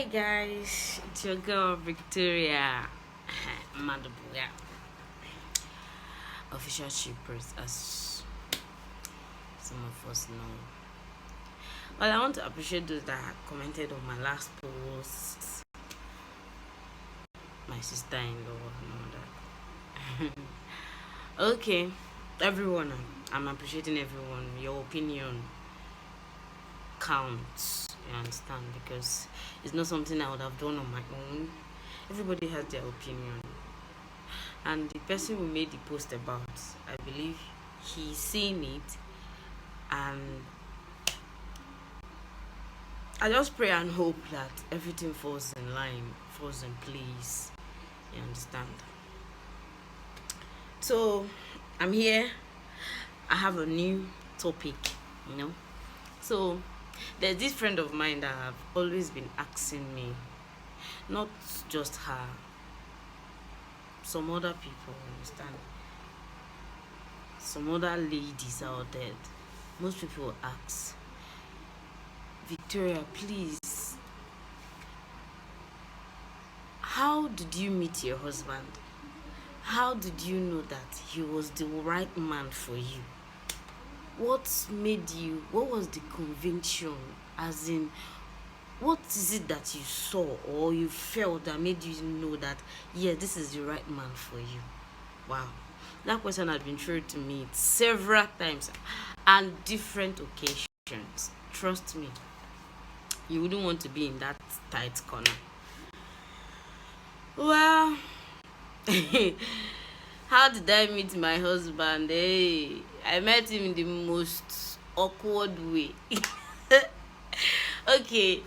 Hi guys, it's your girl Victoria Mandabuya, official shippers as some of us know. Well, I want to appreciate those that commented on my last post, my sister-in-law and all that. Okay, everyone, I'm appreciating everyone. Your opinion counts, you understand, because it's not something I would have done on my own. Everybody has their opinion, and the person who made the post about, I believe he's seen it, and I just pray and hope that everything falls in line, falls in place, you understand. So I'm here, I have a new topic, you know. So there's this friend of mine that have always been asking me, not just her, some other people, understand, some other ladies out there. Most people ask, Victoria, please, how did you meet your husband? How did you know that he was the right man for you? What made you, what was the conviction? As in, what is it that you saw or you felt that made you know that, yeah, this is the right man for you? Wow. That question has been thrown to me several times and different occasions. Trust me, you wouldn't want to be in that tight corner. Well, how did I meet my husband? Hey, I met him in the most awkward way. Okay,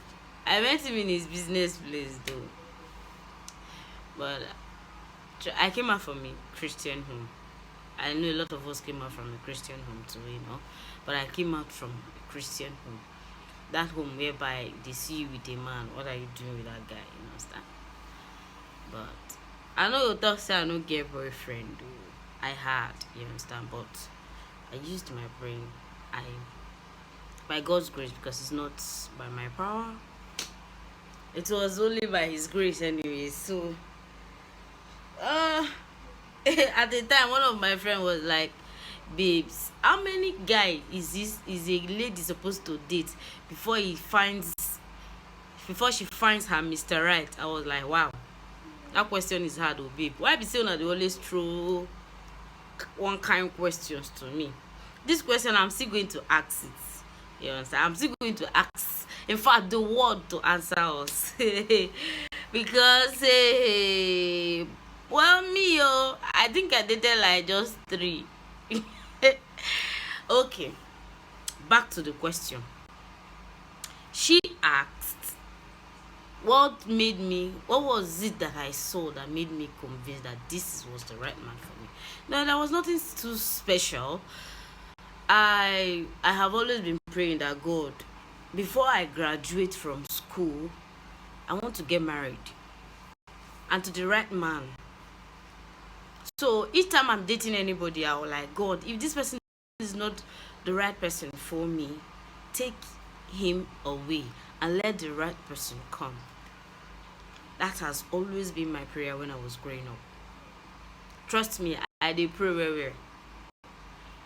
I met him in his business place though. But I came out from a Christian home. I know a lot of us came out from a Christian home too, you know. But I came out from a Christian home. That home whereby they see you with a man. What are you doing with that guy? You understand? But I know you talk say I don't get boyfriend though. I had, you understand, but I used my brain. I by God's grace, because it's not by my power. It was only by his grace anyway. So at the time one of my friends was like, babes, how many guy is a lady supposed to date before she finds her Mr. Right? I was like, wow, that question is hard, oh babe. Why be saying that they always throw one kind questions to me? This question I'm still going to ask it. You understand? I'm still going to ask, in fact, the world to answer us. Because well, me, I think I dated like just 3. Okay, back to the question. She asked, what was it that I saw that made me convinced that this was the right man for me? No, there was nothing too special. I have always been praying that, God, before I graduate from school, I want to get married, and to the right man. So each time I'm dating anybody, I will like, God, if this person is not the right person for me, take him away and let the right person come. That has always been my prayer when I was growing up. Trust me, I did pray where.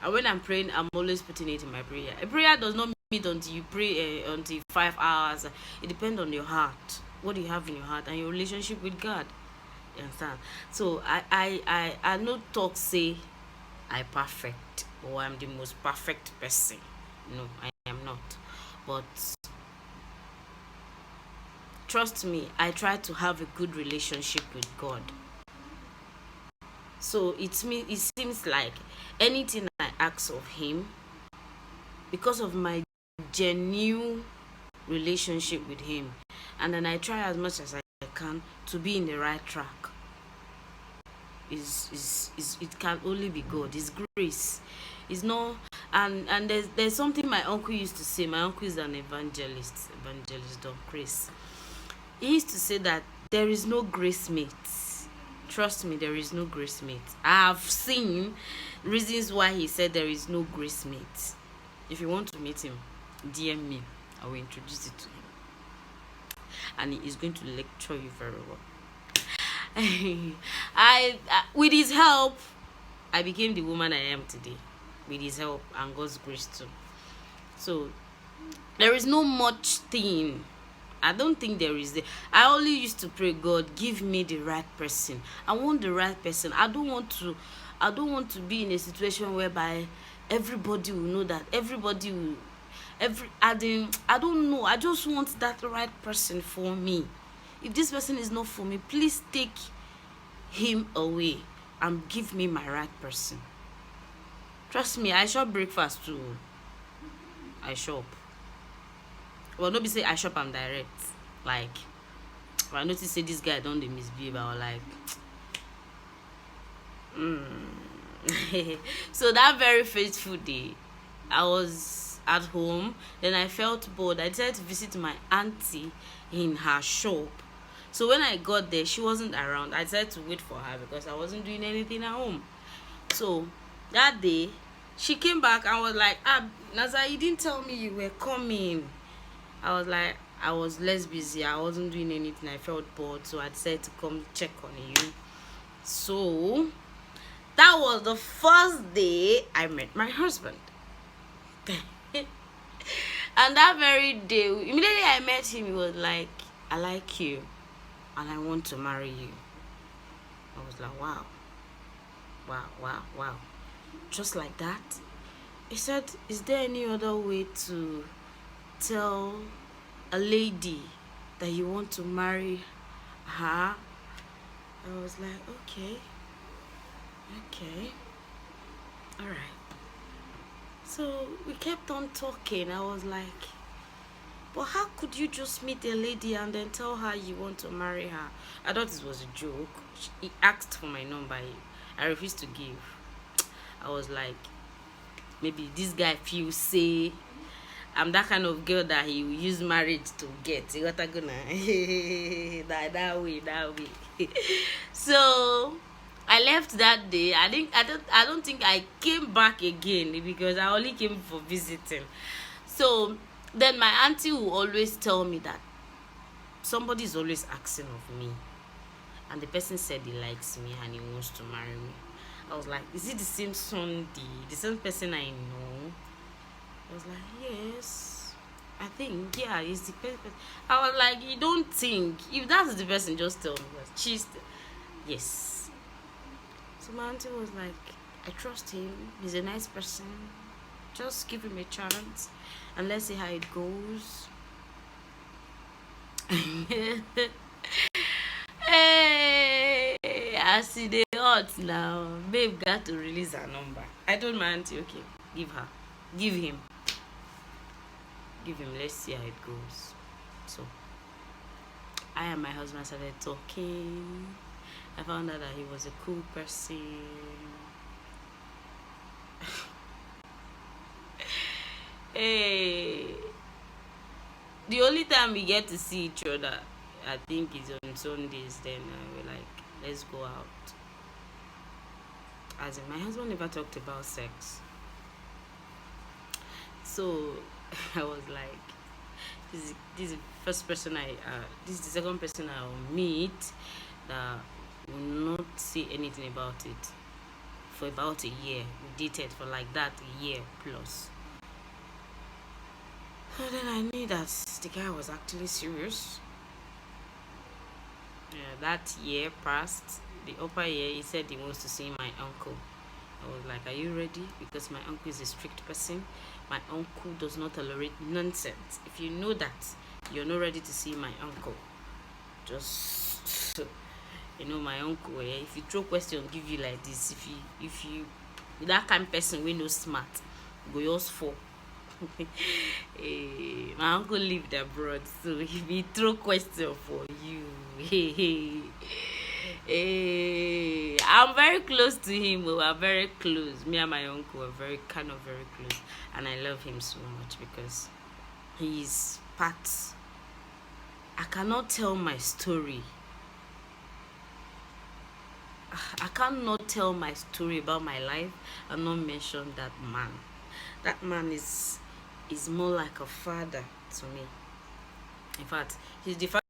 And when I'm praying, I'm always putting it in my prayer. A prayer does not mean until you pray until 5 hours. It depends on your heart, what you have in your heart, and your relationship with God. You understand? So I no talk say I perfect or I'm the most perfect person. No, I am not. But trust me, I try to have a good relationship with God. So it seems like anything I ask of him, because of my genuine relationship with him, and then I try as much as I can to be in the right track, is it can only be God. It's grace. It's not. And there's something my uncle used to say. My uncle is an evangelist Don Chris. He used to say that there is no grace mate. Trust me, there is no grace mate. I have seen reasons why he said there is no grace mate. If you want to meet him, DM me. I will introduce it to him. and he is going to lecture you very well. I with his help, I became the woman I am today. With his help and God's grace too. So there is no much thing. I don't think there is. I only used to pray, God, give me the right person. I want the right person. I don't want to be in a situation whereby everybody will know that everybody will I don't know. I just want that right person for me. If this person is not for me, please take him away and give me my right person. Trust me, I shop breakfast too. I shop. Well, nobody say I shop and direct. Like, if I notice say this guy don't dey misbehave, I was like, So that very faithful day, I was at home. Then I felt bored. I decided to visit my auntie in her shop. So when I got there, she wasn't around. I decided to wait for her because I wasn't doing anything at home. So that day, she came back and was like, Naza, you didn't tell me you were coming. I was like, I was less busy. I wasn't doing anything. I felt bored. So I decided to come check on you. So that was the first day I met my husband. And that very day, immediately I met him, he was like, I like you and I want to marry you. I was like, wow. Wow, wow, wow. Just like that. He said, is there any other way to tell a lady that you want to marry her? I was like, okay, all right. So we kept on talking. I was like, but how could you just meet a lady and then tell her you want to marry her? I thought it was a joke. He asked for my number. I refused to give. I was like, maybe this guy feels say I'm that kind of girl that he will use marriage to get. You got to go now. that way. So I left that day. I don't think I came back again because I only came for visiting. So then my auntie will always tell me that somebody is always asking of me, and the person said he likes me and he wants to marry me. I was like, is it the same Sunday, the same person I know? I was like, yes, I think, yeah, it's the person. I was like, you don't think, if that's the person, just tell me. Yes. So my auntie was like, I trust him, he's a nice person, just give him a chance and let's see how it goes. Hey, I see the hot now. Babe got to release her number. I told my auntie, okay, give him. Let's see how it goes. So I and my husband started talking. I found out that he was a cool person. Hey, the only time we get to see each other, I think, is on Sundays. Then we're like, let's go out. As in, my husband never talked about sex. So I was like, this is the first person this is the second person I will meet that will not say anything about it for about a year. We dated for like that, a year plus. So then I knew that the guy was actually serious. Yeah, that year passed. The upper year, he said he wants to see my uncle. I was like, are you ready? Because my uncle is a strict person. My uncle does not tolerate nonsense. If you know that you're not ready to see my uncle, just my uncle, if you throw question, give you like this. If you that kind of person we know smart, go yours for. My uncle lived abroad, so if he throw question for you, I'm very close to him. We are very close. Me and my uncle are very close, and I love him so much because he's part. I cannot tell my story. I cannot tell my story about my life and not mention that man. That man is more like a father to me. In fact, he's the father